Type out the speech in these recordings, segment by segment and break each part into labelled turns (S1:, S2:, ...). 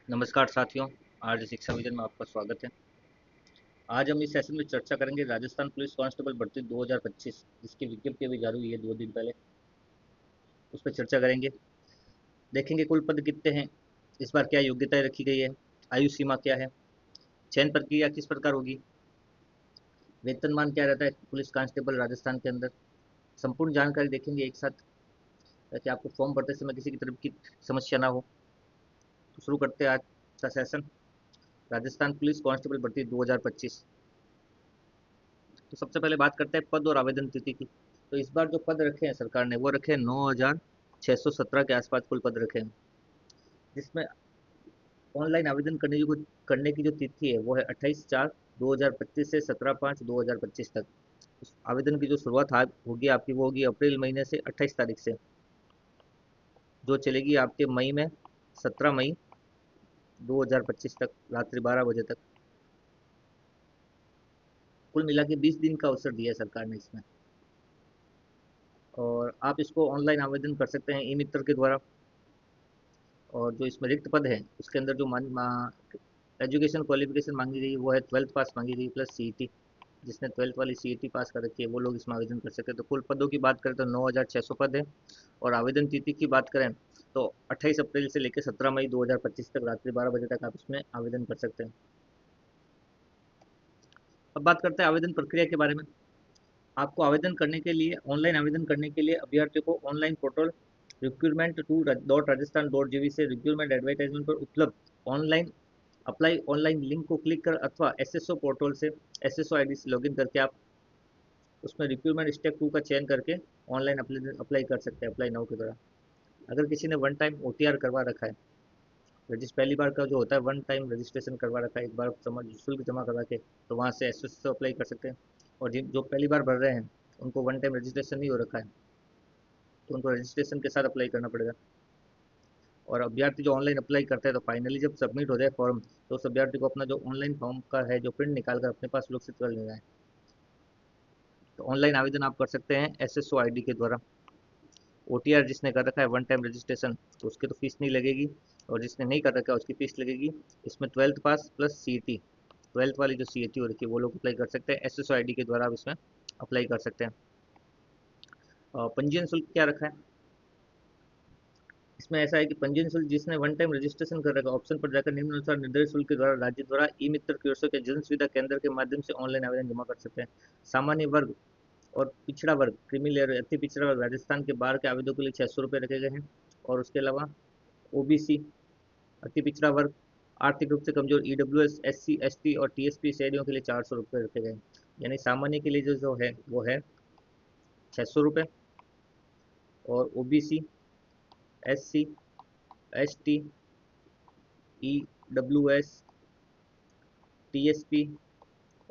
S1: नमस्कार साथियों। आज शिक्षा विजन में आपका स्वागत है। आज हम इस सेशन में चर्चा करेंगे राजस्थान पुलिस कांस्टेबल भर्ती 2025 जिसकी विज्ञप्ति अभी जारी हुई है 2 दिन पहले। उस पर चर्चा करेंगे। देखेंगे कुल पद कितने हैं, इस बार क्या योग्यताएं रखी गई है, आयु सीमा क्या है, चयन प्रक्रिया किस प्रकार होगी, वेतनमान क्या रहता है पुलिस कांस्टेबल राजस्थान के अंदर। संपूर्ण जानकारी देखेंगे एक साथ, ताकि आपको फॉर्म भरते समय किसी की तरफ की समस्या ना हो। तो शुरू करते हैं आज का सेशन। राजस्थान पुलिस कांस्टेबल भर्ती 2025। तो सबसे पहले बात करते हैं पद और आवेदन तिथि की। तो इस बार जो पद रखे हैं सरकार ने वो रखे हैं 9,617 के आसपास कुल पद रखे हैं, जिसमें ऑनलाइन आवेदन करने की जो तिथि है वो है 28/4/2025 से 17/5/2025 तक। उस आवेदन की जो शुरुआत होगी आपकी वो होगी अप्रैल महीने से 28 तारीख से, जो चलेगी आपके मई में 17 मई 2025 तक रात्रि 12 बजे तक। कुल मिला के 20 दिन का अवसर दिया है सरकार ने इसमें। और आप इसको ऑनलाइन आवेदन कर सकते हैं ई मित्र के द्वारा। और जो इसमें रिक्त पद है उसके अंदर जो एजुकेशन क्वालिफिकेशन मांगी गई है वो है 12th पास मांगी गई प्लस सीईटी। जिसने 12th वाली सीईटी पास कर रखी है वो लोग इसमें आवेदन कर सकते हैं। तो कुल पदों की बात करें तो 9,600 पद है। और आवेदन तिथि की बात करें तो 28 अप्रैल से लेकर 17 मई 2025 तक रात्रि 12 बजे तक आप इसमें आवेदन कर सकते हैं। अब बात करते हैं आवेदन प्रक्रिया के बारे में। आपको आवेदन करने के लिए ऑनलाइन आवेदन करने के लिए अभ्यर्थी को ऑनलाइन पोर्टल recruitment2.rajasthan.gv से रिक्रूटमेंट एडवर्टाइजमेंट पर उपलब्ध ऑनलाइन अप्लाई ऑनलाइन लिंक को क्लिक कर अथवा एसएसओ पोर्टल से एसएसओ आईडी से लॉगिन करके आप उसमें रिक्रूटमेंट स्टेप 2 का चयन करके ऑनलाइन अप्लाई कर सकते हैं अप्लाई नाउ के द्वारा। अगर किसी ने वन टाइम ओटीआर करवा रखा है, रजिस्टर पहली बार का जो होता है वन टाइम रजिस्ट्रेशन करवा रखा है, एक बार शुल्क जमा करवा के, तो वहाँ से एसएसओ अप्लाई कर सकते हैं। और जिन जो पहली बार भर रहे हैं उनको वन टाइम रजिस्ट्रेशन नहीं हो रखा है तो उनको रजिस्ट्रेशन के साथ अप्लाई करना पड़ेगा। और अभ्यर्थी जो ऑनलाइन अप्लाई करता है तो फाइनली जब सबमिट हो जाए फॉर्म, तो उस अभ्यर्थी को अपना जो ऑनलाइन फॉर्म का है जो प्रिंट निकाल कर अपने पास सुरक्षित कर लेना है। तो ऑनलाइन आवेदन आप कर सकते हैं एसएसओ आईडी के द्वारा। ओटीआर जिसने कर रखा है वन टाइम रजिस्ट्रेशन तो उसकी तो फीस नहीं लगेगी, और जिसने नहीं कर रखा है उसकी फीस लगेगी। इसमें 12th पास प्लस सीईटी, 12th वाली जो सीईटी हो रखी है वो लोग अप्लाई कर सकते हैं। एसएसओ आईडी के द्वारा आप इसमें अप्लाई कर सकते हैं। पंजीयन शुल्क क्या रखा है इसमें, ऐसा है कि पंजीयन शुल्क जिसने वन टाइम रजिस्ट्रेशन कर रखा है ऑप्शन पर जाकर निम्नानुसार निर्धारित शुल्क के द्वारा राज्य द्वारा ई मित्र कियोस्क के जन सुविधा केंद्र के माध्यम से ऑनलाइन आवेदन जमा कर सकते हैं। सामान्य वर्ग और पिछड़ा वर्ग क्रीमी लेयर अति पिछड़ा वर्ग राजस्थान के बाहर के आवेदकों के लिए 600 रुपये रखे गए हैं। और उसके अलावा ओबीसी अति पिछड़ा वर्ग आर्थिक रूप से कमजोर ईडब्ल्यूएस एससी एसटी और टीएसपी श्रेणियों के लिए 400 रुपये रखे गए हैं। यानी सामान्य के लिए जो है वो है 600 रुपये, और OBC SC ST EWS TSP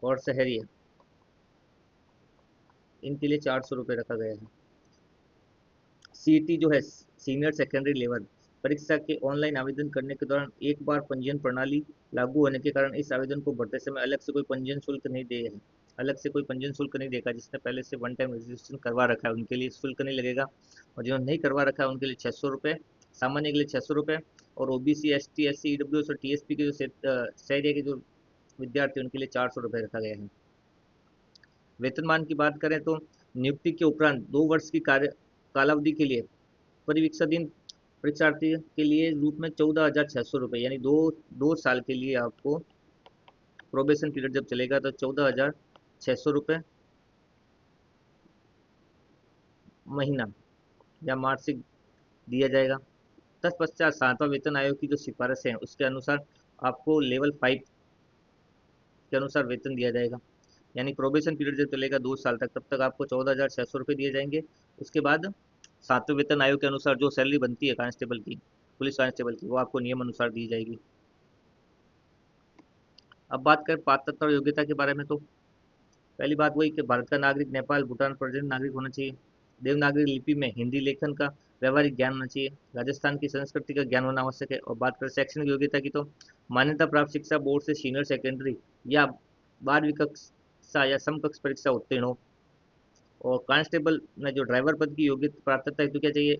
S1: और शहरी इनके लिए 400 रुपये रखा गया है। सीईटी जो है सीनियर सेकेंडरी लेवल परीक्षा के ऑनलाइन आवेदन करने के दौरान एक बार पंजीयन प्रणाली लागू होने के कारण इस आवेदन को भरते समय अलग से कोई पंजीयन शुल्क नहीं दे है, अलग से कोई पंजीयन शुल्क नहीं देगा। जिसने पहले से वन टाइम रजिस्ट्रेशन करवा रखा है उनके लिए शुल्क नहीं लगेगा, और जिन्होंने नहीं करवा रखा है उनके लिए 600 रुपये, सामान्य के लिए 600 रुपये, और OBC S T S C EW और टीएसपी के जो शहरी के जो विद्यार्थी उनके लिए 400 रुपये रखा गया है। वेतनमान की बात करें तो नियुक्ति के उपरांत 2 वर्ष की कार्य कालावधि के लिए परिवीक्षाधीन परीक्षार्थी के लिए रूप में 14,600 रुपये, यानी 2 साल के लिए आपको प्रोबेशन पीरियड जब चलेगा तो 14,600 रुपये महीना या मासिक दिया जाएगा। तत्पश्चात 7वां वेतन आयोग की जो सिफारिश है उसके अनुसार आपको लेवल 5 के अनुसार वेतन दिया जाएगा। यानी प्रोबेशन पीरियड जब चलेगा 2 साल तक, तब तक आपको 14,600 रुपये दिए जाएंगे। उसके बाद 7वें वेतन आयोग के अनुसार जो सैलरी बनती है कांस्टेबल की, पुलिस कांस्टेबल की, वो आपको नियम अनुसार दी जाएगी। अब बात करें पात्रता और योग्यता के बारे में, तो पहली बात वही कि भारत का नागरिक, नेपाल भूटान प्रेजेंट नागरिक होना चाहिए। देवनागरी लिपि में हिंदी लेखन का व्यवहारिक ज्ञान होना चाहिए। राजस्थान की संस्कृति का ज्ञान होना आवश्यक है। और बात करें शैक्षणिक योग्यता की, तो मान्यता प्राप्त शिक्षा बोर्ड से सीनियर सेकेंडरी या 12वीं कक्षा या समकक्ष परीक्षा उत्तीर्ण हो। और कांस्टेबल में जो ड्राइवर पद की योग्यता पात्रता है तो क्या चाहिए,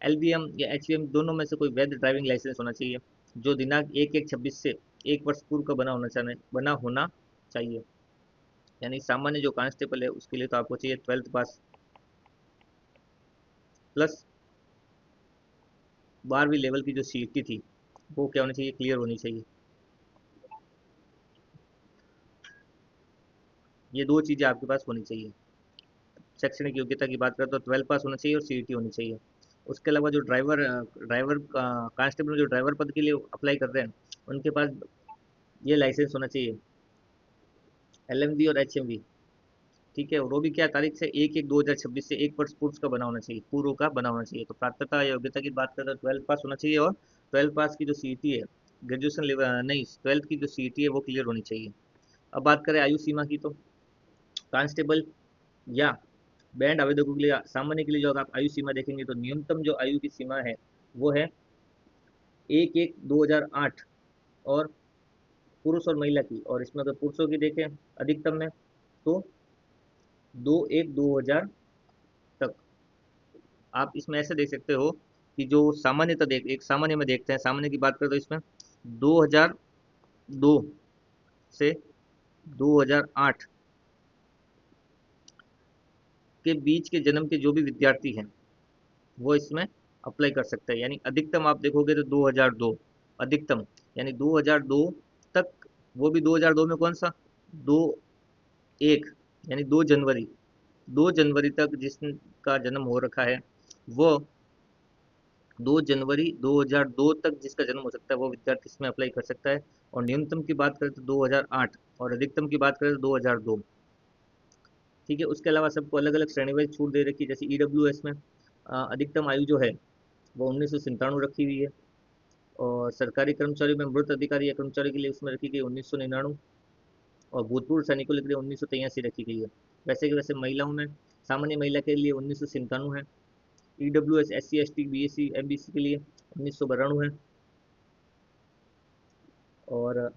S1: एलबीएम या एचवीएम दोनों में से कोई वैध ड्राइविंग लाइसेंस होना चाहिए। जो दिनांक 1/1/26 से 1 वर्ष पूर्व का बना होना चाहिए। यानी सामान्य जो कांस्टेबल है उसके लिए तो आपको चाहिए 12th पास प्लस 12वीं लेवल की जो सीईटी थी वो क्या होनी चाहिए, क्लियर होनी चाहिए। ये दो चीज़ें आपके पास होनी चाहिए। शैक्षणिक योग्यता की बात करें तो 12 पास होना चाहिए और सीईटी होनी चाहिए। उसके अलावा जो ड्राइवर कांस्टेबल में जो ड्राइवर पद के लिए अप्लाई कर रहे हैं उनके पास ये लाइसेंस होना चाहिए, एलएमवी और एचएमवी। ठीक है, और वो भी क्या तारीख से 1/1/2026 से 1 वर्ष पूर्व का बना होना चाहिए। तो पात्रता या योग्यता की बात करें तो 12 पास होना चाहिए और 12 पास की जो सीईटी है, ग्रेजुएशन लेवल नहीं, 12th की जो सीईटी है वो क्लियर होनी चाहिए। अब बात करें आयु सीमा की, तो कांस्टेबल या बैंड आवेदकों के लिए सामान्य के लिए जो अगर आप आयु सीमा देखेंगे तो न्यूनतम जो आयु की सीमा है वो है 1/1/2008 और पुरुष और महिला की, और इसमें अगर पुरुषों की देखें अधिकतम में तो 2/1/2000 तक। आप इसमें ऐसे देख सकते हो कि जो सामान्यतः देख एक सामान्य में देखते हैं, सामान्य की बात करें तो इसमें 2002 से 2008 के बीच के जन्म के जो भी विद्यार्थी हैं वो इसमें अप्लाई कर सकते हैं। यानी अधिकतम आप देखोगे तो 2002 अधिकतम, यानी 2002 तक, वो भी 2002 में कौन सा, 2/1 यानी 2 जनवरी, 2 जनवरी तक जिसका जन्म हो रखा है वो 2 जनवरी 2002 तक जिसका जन्म हो सकता है वो विद्यार्थी इसमें अप्लाई कर सकता है। और न्यूनतम की बात करें तो 2008 और अधिकतम की बात करें तो 2002। ठीक है, उसके अलावा सबको अलग अलग श्रेणी वाइज छूट दे रखी है। जैसे ईडब्ल्यूएस में अधिकतम आयु जो है वो 1997 रखी हुई है, और सरकारी कर्मचारियों में मृत अधिकारी या कर्मचारी के लिए उसमें रखी गई 1999, और भूतपूर्व सैनिकों के लिए 1983 रखी गई है। वैसे कि वैसे महिलाओं में सामान्य महिला के लिए 1997 है, EWS SC ST BSc MBC के लिए 1992 है, और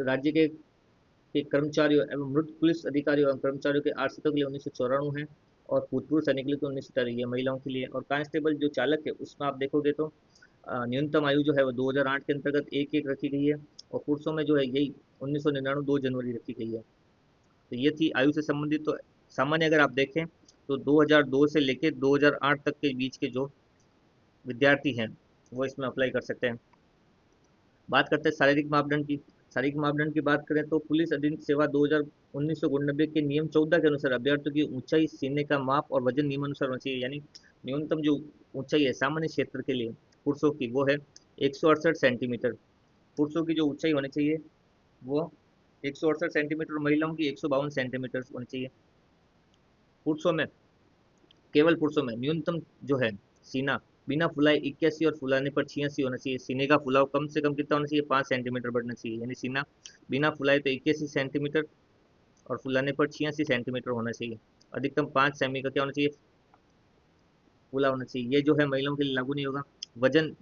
S1: राज्य के कर्मचारियों एवं मृत पुलिस अधिकारियों एवं कर्मचारियों के आश्रितों के लिए 1994 है, और भूतपूर्व सैनिक के लिए तो 1918 है महिलाओं के लिए। और कांस्टेबल जो चालक है उसमें आप देखोगे तो न्यूनतम आयु जो है वो 2008 के अंतर्गत 1/1 रखी गई है, और पुरुषों में जो है यही 1999 2 जनवरी रखी गई है। तो ये थी आयु से संबंधित। तो सामान्य अगर आप देखें तो 2002 से लेकर 2008 तक के बीच के जो विद्यार्थी हैं वो इसमें अप्लाई कर सकते हैं। बात करते हैं शारीरिक मापदंड की। शारीरिक मापदंड की बात करें तो पुलिस अधीन सेवा 1999 के नियम 14 के अनुसार अभ्यर्थियों की ऊंचाई, सीने का माप और वजन नियमानुसार होना चाहिए। यानी न्यूनतम जो ऊंचाई है सामान्य क्षेत्र के लिए पुरुषों की वो है 168 सेंटीमीटर। पुरुषों की जो ऊंचाई होनी चाहिए वो 168 सेंटीमीटर, और महिलाओं की 152 सेंटीमीटर होनी चाहिए। पुरुषों में, केवल पुरुषों में न्यूनतम जो है सीना बिना फुलाए 81 और फुलाने पर 86 होना चाहिए। सीने का फुलाव कम से कम कितना होना चाहिए, 5 सेंटीमीटर बढ़ना चाहिए। यानी सीना बिना फुलाए तो 81 सेंटीमीटर और फुलाने पर 86 सेंटीमीटर होना चाहिए। अधिकतम 5 सेमी का क्या होना चाहिए, फुला होना चाहिए। ये जो है महिलाओं के लिए लागू नहीं होगा। वजन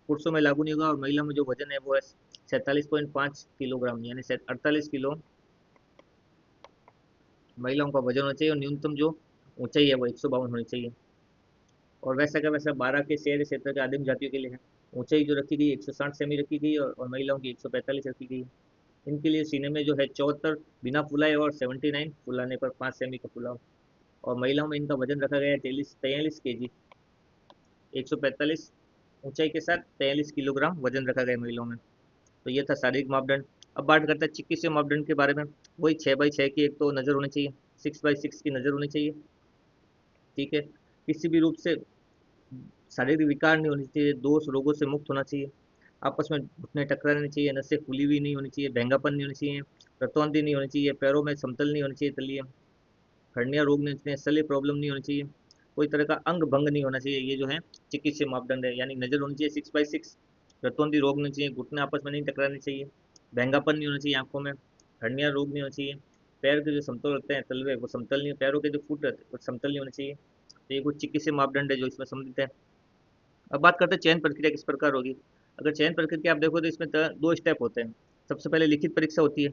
S1: पुरुषों में लागू नहीं होगा, और महिलाओं में जो वजन है वो है 47.5 किलोग्राम, यानी 48 किलो महिलाओं का वजन होना चाहिए, और न्यूनतम जो ऊंचाई है वो 152 होनी चाहिए। और वैसा का वैसा 12 के शहरी क्षेत्र के आदिम जातियों के लिए है। ऊंचाई जो रखी गई 160 सेमी रखी गई, और महिलाओं की 145 रखी गई। इनके लिए सीने में जो है 74 बिना फुलाए और 79 फुलाने पर 5 सेमी का फुलाव। और महिलाओं में इनका वजन रखा गया है 43 kg, 145 ऊंचाई के साथ 43 किलोग्राम वजन रखा गया है महिलाओं में। तो ये था शारीरिक मापदंड। अब बात करते हैं चिकित्सीय मापदंड के बारे में। वही 6/6 की एक तो नज़र होनी चाहिए, 6/6 की नज़र होनी चाहिए। ठीक है, किसी भी रूप से शारीरिक विकार नहीं होनी चाहिए, दोष रोगों से मुक्त होना चाहिए, आपस में घुटने टकराने नहीं चाहिए, नसें फूली हुई नहीं होनी चाहिए, भैंगापन नहीं होनी चाहिए, रतौंधी नहीं होनी चाहिए, पैरों में समतल नहीं होनी चाहिए तलिए, हर्निया रोग नहीं होना चाहिए, सली प्रॉब्लम नहीं होनी चाहिए, कोई तरह का अंग भंग नहीं होना चाहिए। ये जो है चिकित्सीय मापदंड है। यानी नजर होनी चाहिए 6/6, रतौंधी रोग नहीं चाहिए, घुटने आपस में नहीं टकराने चाहिए, भैंगापन नहीं होना चाहिए आंखों में, हर्निया रोग नहीं होना चाहिए, पैर के जो समतल होते हैं तलवे वो समतल नहीं, पैरों के जो फुट रहते हैं वो समतल नहीं होने चाहिए। तो ये कुछ चिकित्सीय मापदंड है जो इसमें सम्मिलित है। अब बात करते हैं चयन प्रक्रिया किस प्रकार होगी। अगर चयन प्रक्रिया आप देखो तो इसमें दो स्टेप होते हैं। सबसे पहले लिखित परीक्षा होती है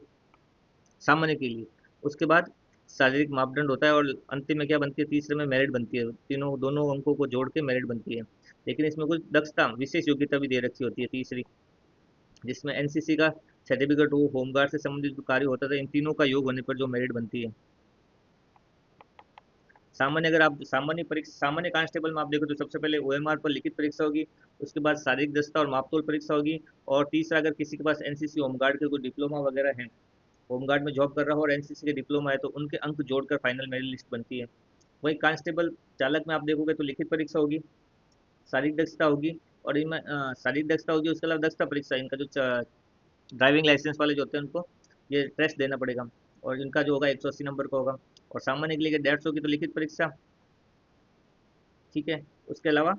S1: सामान्य के लिए, उसके बाद शारीरिक मापदंड होता है, और अंतिम में क्या बनती है, तीसरे में मेरिट बनती है। तीनों दोनों अंकों को जोड़ के मेरिट बनती है। लेकिन इसमें कुछ दक्षता विशेष योग्यता भी दे रखी होती है तीसरी। जिसमें एनसीसी का सर्टिफिकेट हो, होमगार्ड से संबंधित जो कार्य होता था, इन तीनों का योग होने पर जो मेरिट बनती है। सामान्य, अगर आप सामान्य परीक्षा, सामान्य कांस्टेबल में आप देखो तो सबसे पहले ओएमआर पर लिखित परीक्षा होगी, उसके बाद शारीरिक दक्षता और मापतोल परीक्षा होगी, और तीसरा अगर किसी के पास एनसीसी होमगार्ड के कोई डिप्लोमा वगैरह है, होमगार्ड में जॉब कर रहा हो और एनसीसी के डिप्लोमा है, तो उनके अंक जोड़कर फाइनल मेरिट लिस्ट बनती है। वही कांस्टेबल चालक में आप देखोगे तो लिखित परीक्षा होगी, शारीरिक दक्षता होगी, और इनमें शारीरिक दक्षता होगी, उसके अलावा दक्षता परीक्षा, इनका जो ड्राइविंग लाइसेंस वाले जो होते हैं उनको ये टेस्ट देना पड़ेगा, और इनका जो होगा 180 नंबर का होगा। और सामान्य के लिए 150 की तो लिखित परीक्षा, ठीक है। उसके अलावा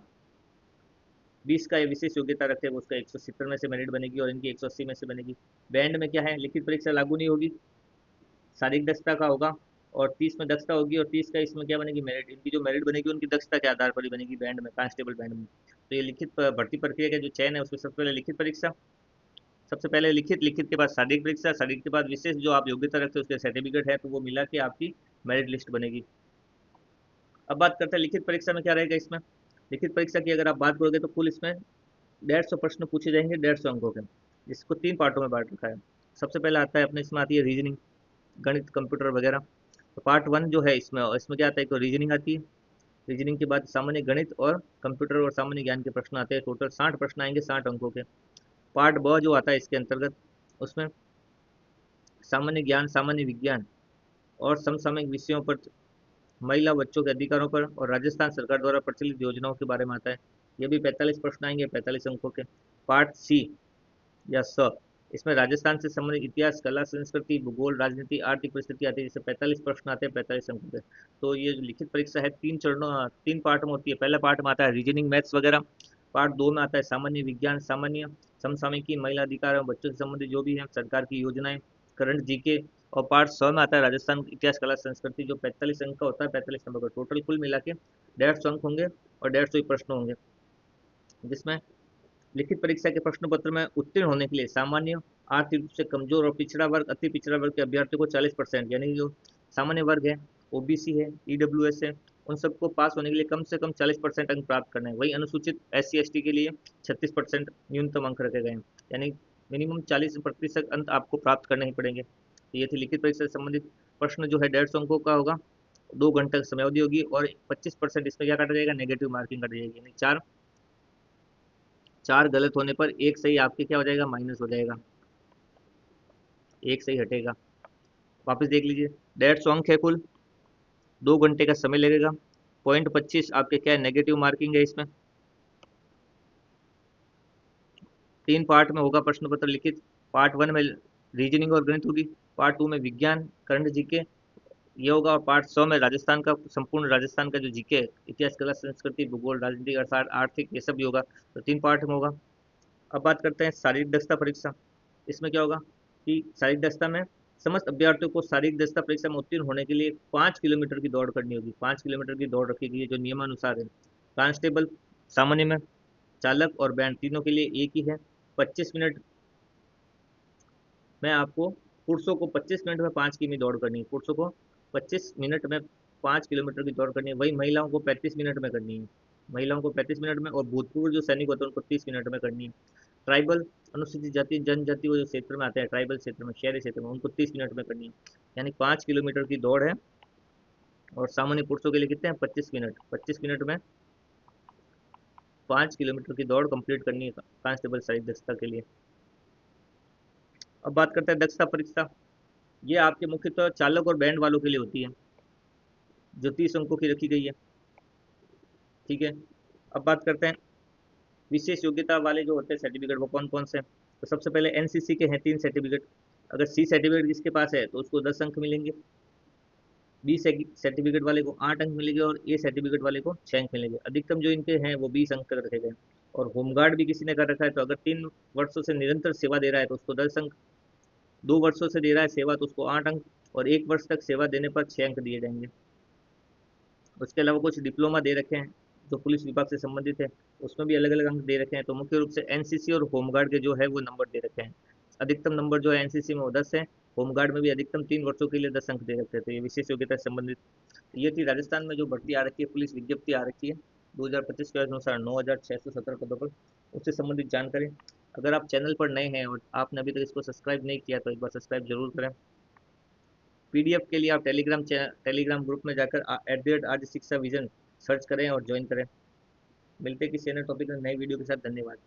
S1: 20 का ये विशेष योग्यता रखते हैं, उसका 170 में से मेरिट बनेगी और इनकी 180 में से बनेगी। बैंड में क्या है, लिखित परीक्षा लागू नहीं होगी, शारीरिक दक्षता का होगा, और 30 में दक्षता होगी, और 30 का इसमें क्या बनेगी, मेरिट। इनकी जो मेरिट बनेगी उनकी दक्षता के आधार पर ही बनेगी बैंड में, कांस्टेबल बैंड में। तो ये लिखित भर्ती प्रक्रिया का जो चयन है, उसमें सबसे पहले लिखित परीक्षा, सबसे पहले लिखित, लिखित के बाद शारीरिक परीक्षा, शारीरिक के बाद विशेष जो आप योग्यता रखते हो उसके सर्टिफिकेट है, तो वो मिला के आपकी मेरिट लिस्ट बनेगी। अब बात करते हैं लिखित परीक्षा में क्या रहेगा। इसमें लिखित परीक्षा की अगर आप बात करोगे तो कुल इसमें 150 प्रश्न पूछे जाएंगे, 150 अंकों के। इसको 3 पार्टों में बांट रखा है। सबसे पहले आता है अपने, इसमें आती है रीजनिंग, गणित, कंप्यूटर वगैरह। तो पार्ट 1 जो है इसमें, इसमें क्या आता है, तो रीजनिंग आती है। रीजनिंग के बाद सामान्य गणित और कंप्यूटर और सामान्य ज्ञान के प्रश्न आते हैं, टोटल 60 प्रश्न आएंगे, 60 अंकों के। पार्ट ब जो आता है इसके अंतर्गत, उसमें सामान्य ज्ञान, सामान्य विज्ञान और समसामयिक विषयों पर, महिला बच्चों के अधिकारों पर, और राजस्थान सरकार द्वारा प्रचलित योजनाओं के बारे में आता है। ये भी 45 प्रश्न आएंगे, 45 अंकों के। पार्ट सी या स, इसमें राजस्थान से संबंधित इतिहास, कला, संस्कृति, भूगोल, राजनीति, आर्थिक परिस्थिति आती है, जिससे 45 प्रश्न आते हैं, 45 अंकों के। तो ये जो लिखित परीक्षा है 3 चरणों, 3 पार्ट में होती है। पहला पार्ट में आता है रीजनिंग, मैथ्स वगैरह। पार्ट 2 में आता है सामान्य विज्ञान, सामान्य, समसामयिकी, महिला अधिकार और बच्चों से संबंधित जो भी है सरकार की योजनाएं, करंट जीके। और पार्ट 6 में आता है राजस्थान इतिहास, कला, संस्कृति, जो 45 अंक का होता है, 45 नंबर का। टोटल कुल मिला के 150 अंक होंगे और 150 ही प्रश्न होंगे, जिसमें लिखित परीक्षा के प्रश्न पत्र में उत्तीर्ण होने के लिए सामान्य, आर्थिक रूप से कमजोर और पिछड़ा वर्ग, अति पिछड़ा वर्ग के अभ्यर्थियों को 40%, यानी जो सामान्य वर्ग है, ओबीसी है, ईडब्ल्यूएस है, उन सबको पास होने के लिए कम से कम 40% अंक प्राप्त करना है। वही अनुसूचित एस सी एस टी के लिए 36% न्यूनतम अंक रखे गए हैं, यानी मिनिमम 40% अंक आपको प्राप्त करने ही पड़ेंगे। तो ये थी लिखित परीक्षा से संबंधित प्रश्न, जो है 150 अंकों का होगा, 2 घंटे तक समय अवधि होगी, और 25% इसमें क्या काटा जाएगा, नेगेटिव मार्किंग काटी जाएगी, यानी चार चार गलत होने पर एक सही आपके क्या हो जाएगा, माइनस हो जाएगा, एक सही हटेगा। वापस देख लीजिए, 150 अंक है कुल, 2 घंटे का समय लगेगा, पॉइंट 25 आपके क्या है, नेगेटिव मार्किंग है इसमें। 3 पार्ट में होगा प्रश्न पत्र लिखित। पार्ट 1 में रीजनिंग और गणित होगी, पार्ट 2 में विज्ञान, करंट जीके ये होगा, और पार्ट 100 में राजस्थान का, संपूर्ण राजस्थान का जो जीके है, इतिहास, कला, संस्कृति, भूगोल, राजनीति, अर्थात आर्थिक, ये सब भी होगा। तो 3 पार्ट में होगा। अब बात करते हैं शारीरिक दक्षता परीक्षा। इसमें क्या होगा कि शारीरिक दक्षता में समस्त अभ्यर्थियों को शारीरिक दक्षता परीक्षा में उत्तीर्ण होने के लिए 5 किलोमीटर की दौड़ करनी होगी। 5 किलोमीटर की दौड़ रखी गई है, जो नियमानुसार है। कांस्टेबल, सामान्य में, चालक और बैंड तीनों के लिए एक ही है। 25 मिनट में आपको, पुरुषों को 25 मिनट में 5 किमी दौड़ करनी है, पुरुषों को 25 मिनट में 5 किलोमीटर की दौड़ करनी है। वही महिलाओं को 35 मिनट में करनी है, महिलाओं को 35 मिनट में, और भूतपूर्व जो सैनिक होते हैं उनको 30 मिनट में करनी है। ट्राइबल, अनुसूचित जाति जनजाति वो जो क्षेत्र में आते हैं, ट्राइबल क्षेत्र में, शहरी क्षेत्र में, उनको 30 मिनट में करनी है। यानी 5 किलोमीटर की दौड़ है, और सामान्य पुरुषों के लिए कितने हैं, 25 मिनट, 25 मिनट में 5 किलोमीटर की दौड़ कंप्लीट करनी है कांस्टेबल शारीरिक दक्षता के लिए। अब बात करते हैं दक्षता परीक्षा। ये आपके मुख्यतः चालक और बैंड वालों के लिए होती है, जो 30 अंकों की रखी गई है, ठीक है। अब बात करते हैं विशेष योग्यता वाले जो होते हैं सर्टिफिकेट, वो कौन कौन से हैं। तो सबसे पहले एनसीसी के हैं 3 सर्टिफिकेट। अगर सी सर्टिफिकेट जिसके पास है तो उसको 10 अंक मिलेंगे, बी सर्टिफिकेट वाले को 8 अंक मिलेंगे, और ए सर्टिफिकेट वाले को 6 अंक मिलेंगे। अधिकतम जो इनके हैं वो 20 अंक तक रखे गए। और होमगार्ड भी किसी ने कर रखा है, तो अगर 3 वर्षों से निरंतर सेवा दे रहा है तो उसको 10 अंक, 2 वर्षों से दे रहा है सेवा तो उसको 8 अंक, और 1 वर्ष तक सेवा देने पर 6 अंक दिए जाएंगे। उसके अलावा कुछ डिप्लोमा दे रखे हैं जो पुलिस विभाग से संबंधित है, उसमें भी अलग अलग अंक दे रखे हैं। तो मुख्य रूप से एनसीसी और होमगार्ड के जो है वो नंबर दे रखे हैं। अधिकतम नंबर जो है एनसीसी में वो 10 है, होमगार्ड में भी अधिकतम 3 वर्षों के लिए 10 अंक दे रखे हैं। तो ये विशेष योग्यता से संबंधित। तो ये थी राजस्थान में जो भर्ती आ रखी है, पुलिस विज्ञप्ति आ रखी है 2025 के अनुसार 9,617 पदों पर, उससे संबंधित जानकारी। अगर आप चैनल पर नए हैं और आपने अभी तक इसको सब्सक्राइब नहीं किया तो एक बार सब्सक्राइब जरूर करें। पीडीएफ के लिए आप टेलीग्राम ग्रुप में जाकर @आज शिक्षा विजन सर्च करें और ज्वाइन करें। मिलते हैं किसी अन्य टॉपिक में नई वीडियो के साथ। धन्यवाद।